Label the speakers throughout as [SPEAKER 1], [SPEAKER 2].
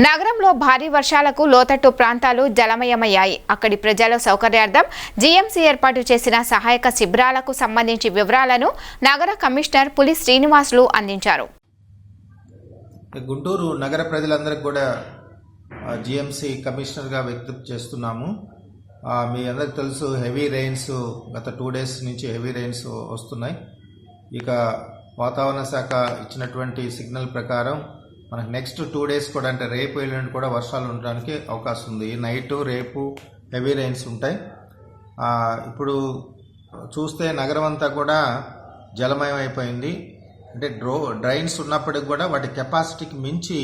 [SPEAKER 1] నగరంలో భారీ వర్షాలకు లోతట్టు ప్రాంతాలు జలమయమయ్యాయి. అక్కడి ప్రజల సౌకర్యార్థం జీఎంసీ ఏర్పాటు చేసిన సహాయక శిబిరాలకు సంబంధించి వివరాలను నగర కమిషనర్ పులి శ్రీనివాసులు అందించారు.
[SPEAKER 2] గుంటూరు నగర ప్రజలందరికీ కూడా జీఎంసీ కమిషనర్గా విజ్ఞప్తి చేస్తున్నాము. మీ అందరికి తెలుసు, హెవీ రెయిన్స్ గత 2 days నుంచి హెవీ రెయిన్స్ వస్తున్నాయి. ఇక వాతావరణ శాఖ ఇచ్చినటువంటి సిగ్నల్ ప్రకారం మనకు నెక్స్ట్ 2 days కూడా, అంటే రేపు ఎల్లుండి కూడా వర్షాలు ఉండడానికి అవకాశం ఉంది. ఈ నైట్ రేపు హెవీ రెయిన్స్ ఉంటాయి. ఇప్పుడు చూస్తే నగరం అంతా కూడా జలమయం అయిపోయింది. అంటే డ్రైన్స్ ఉన్నప్పటికి కూడా వాటి కెపాసిటీకి మించి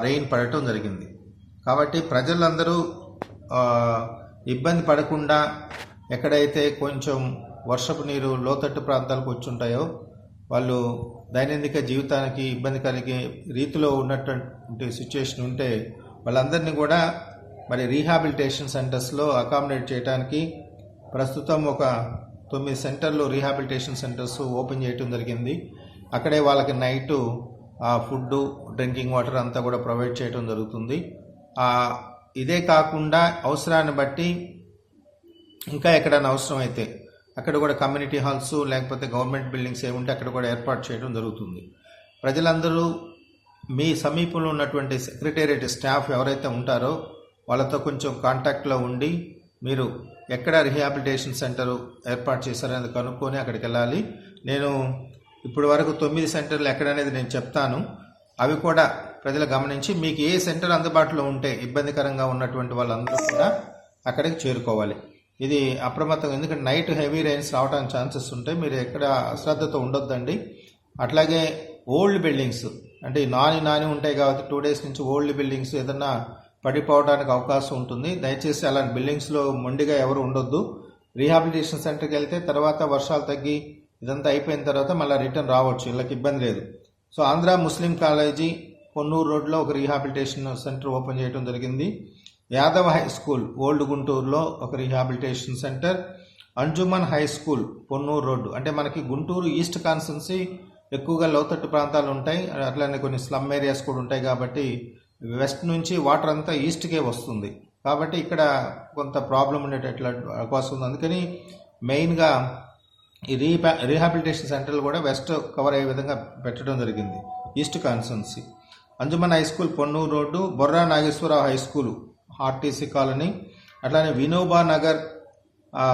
[SPEAKER 2] రెయిన్ పడటం జరిగింది. కాబట్టి ప్రజలందరూ ఇబ్బంది పడకుండా ఎక్కడైతే కొంచెం వర్షపు నీరు లోతట్టు ప్రాంతాలకు వచ్చి ఉంటాయో వాళ్ళు దైనందిక జీవితానికి ఇబ్బంది కలిగే రీతిలో ఉన్నటువంటి సిచ్యుయేషన్ ఉంటే వాళ్ళందరినీ కూడా మరి రీహాబిలిటేషన్ సెంటర్స్లో అకామిడేట్ చేయడానికి ప్రస్తుతం ఒక 9 సెంటర్లు రీహాబిలిటేషన్ సెంటర్స్ ఓపెన్ చేయడం జరిగింది. అక్కడే వాళ్ళకి నైట్ ఫుడ్, డ్రింకింగ్ వాటర్ అంతా కూడా ప్రొవైడ్ చేయడం జరుగుతుంది. ఇదే కాకుండా అవసరాన్ని బట్టి ఇంకా ఎక్కడైనా అవసరం అయితే అక్కడ కూడా కమ్యూనిటీ హాల్స్ లేకపోతే గవర్నమెంట్ బిల్డింగ్స్ ఏముంటే అక్కడ కూడా ఏర్పాటు చేయడం జరుగుతుంది. ప్రజలందరూ మీ సమీపంలో ఉన్నటువంటి సెక్రటేరియట్ స్టాఫ్ ఎవరైతే ఉంటారో వాళ్ళతో కొంచెం కాంటాక్ట్లో ఉండి మీరు ఎక్కడ రీహాబిలిటేషన్ సెంటర్ ఏర్పాటు చేశారనేది కనుక్కొని అక్కడికి వెళ్ళాలి. నేను ఇప్పటి వరకు 9 సెంటర్లు ఎక్కడనేది నేను చెప్తాను. అవి కూడా ప్రజలు గమనించి మీకు ఏ సెంటర్ అందుబాటులో ఉంటే ఇబ్బందికరంగా ఉన్నటువంటి వాళ్ళందరూ కూడా అక్కడికి చేరుకోవాలి. ఇది అప్రమత్తం, ఎందుకంటే నైట్ హెవీ రెయిన్స్ రావడానికి ఛాన్సెస్ ఉంటాయి. మీరు ఎక్కడ అశ్రద్ధతో ఉండొద్దండి. అట్లాగే ఓల్డ్ బిల్డింగ్స్, అంటే నాని ఉంటాయి కాబట్టి 2 days నుంచి ఓల్డ్ బిల్డింగ్స్ ఏదన్నా పడిపోవడానికి అవకాశం ఉంటుంది. దయచేసి అలాంటి బిల్డింగ్స్లో మొండిగా ఎవరు ఉండొద్దు. రీహాబిలిటేషన్ సెంటర్కి వెళ్తే తర్వాత వర్షాలు తగ్గి ఇదంతా అయిపోయిన తర్వాత మళ్ళీ రిటర్న్ రావచ్చు, వీళ్ళకి ఇబ్బంది లేదు. సో ఆంధ్ర ముస్లిం కాలేజీ పొన్నూరు రోడ్లో ఒక రీహాబిలిటేషన్ సెంటర్ ఓపెన్ చేయడం జరిగింది. యాదవ్ హై స్కూల్ ఓల్డ్ గుంటూరులో ఒక rehabilitation centre, Anjuman high school Ponnuru road, అంటే మనకి గుంటూరు ఈస్ట్ కాన్స్టిట్యున్సీ ఎక్కువగా లోతట్టు ప్రాంతాలు ఉంటాయి, అట్లానే కొన్ని స్లమ్ ఏరియాస్ కూడా ఉంటాయి. కాబట్టి వెస్ట్ నుంచి వాటర్ అంతా ఈస్ట్కే వస్తుంది. కాబట్టి ఇక్కడ కొంత ప్రాబ్లం ఉండేటట్లు అవకాశం ఉంది. అందుకని మెయిన్గా ఈ రీహాబిలిటేషన్ సెంటర్లు కూడా వెస్ట్ కవర్ అయ్యే విధంగా పెట్టడం జరిగింది. East constituency Anjuman high school Ponnuru road, Borra Nageswara Rao high school RTC colony, అట్లానే Vinoba Nagar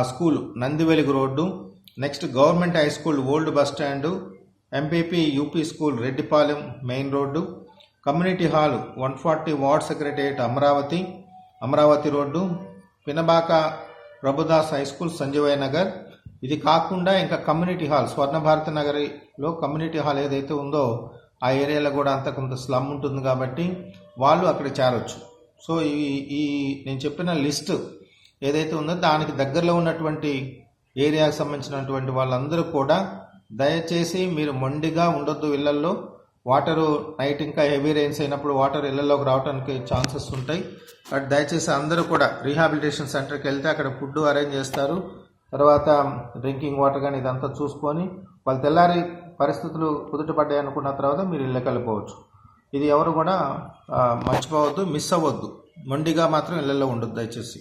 [SPEAKER 2] school Nandivelugu road, next government high school old bus stand, MPP UP school Reddipalem main road, community hall 140 ward secretariat Amaravati road, Pinabaka Prabhudas high school Sanjeevaiah Nagar. ఇది కాకుండా ఇంకా community hall Swarna Bharata నగరిలో community hall ఏదైతే ఉందో ఆ ఏరియాలో కూడా అంత కొంత స్లమ్ ఉంటుంది కాబట్టి వాళ్ళు అక్కడ చేరొచ్చు. సో ఈ నేను చెప్పిన లిస్ట్ ఏదైతే ఉందో దానికి దగ్గరలో ఉన్నటువంటి ఏరియాకి సంబంధించినటువంటి వాళ్ళందరూ కూడా దయచేసి మీరు మొండిగా ఉండొద్దు. ఇళ్లలో వాటరు నైట్ ఇంకా హెవీ రెయిన్స్ అయినప్పుడు వాటర్ ఇళ్లలోకి రావడానికి ఛాన్సెస్ ఉంటాయి. బట్ దయచేసి అందరూ కూడా రీహాబిలిటేషన్ సెంటర్కి వెళ్తే అక్కడ ఫుడ్ అరేంజ్ చేస్తారు. తర్వాత డ్రింకింగ్ వాటర్ కానీ ఇదంతా చూసుకొని వాళ్ళు తెల్లారి పరిస్థితులు కుదుటపడ్డాయి అనుకున్న తర్వాత మీరు ఇళ్ళకి వెళ్ళిపోవచ్చు. ఇది ఎవరు కూడా మర్చిపోవద్దు, మిస్ అవ్వద్దు. మొండిగా మాత్రం ఇళ్లలో ఉండొద్దు దయచేసి.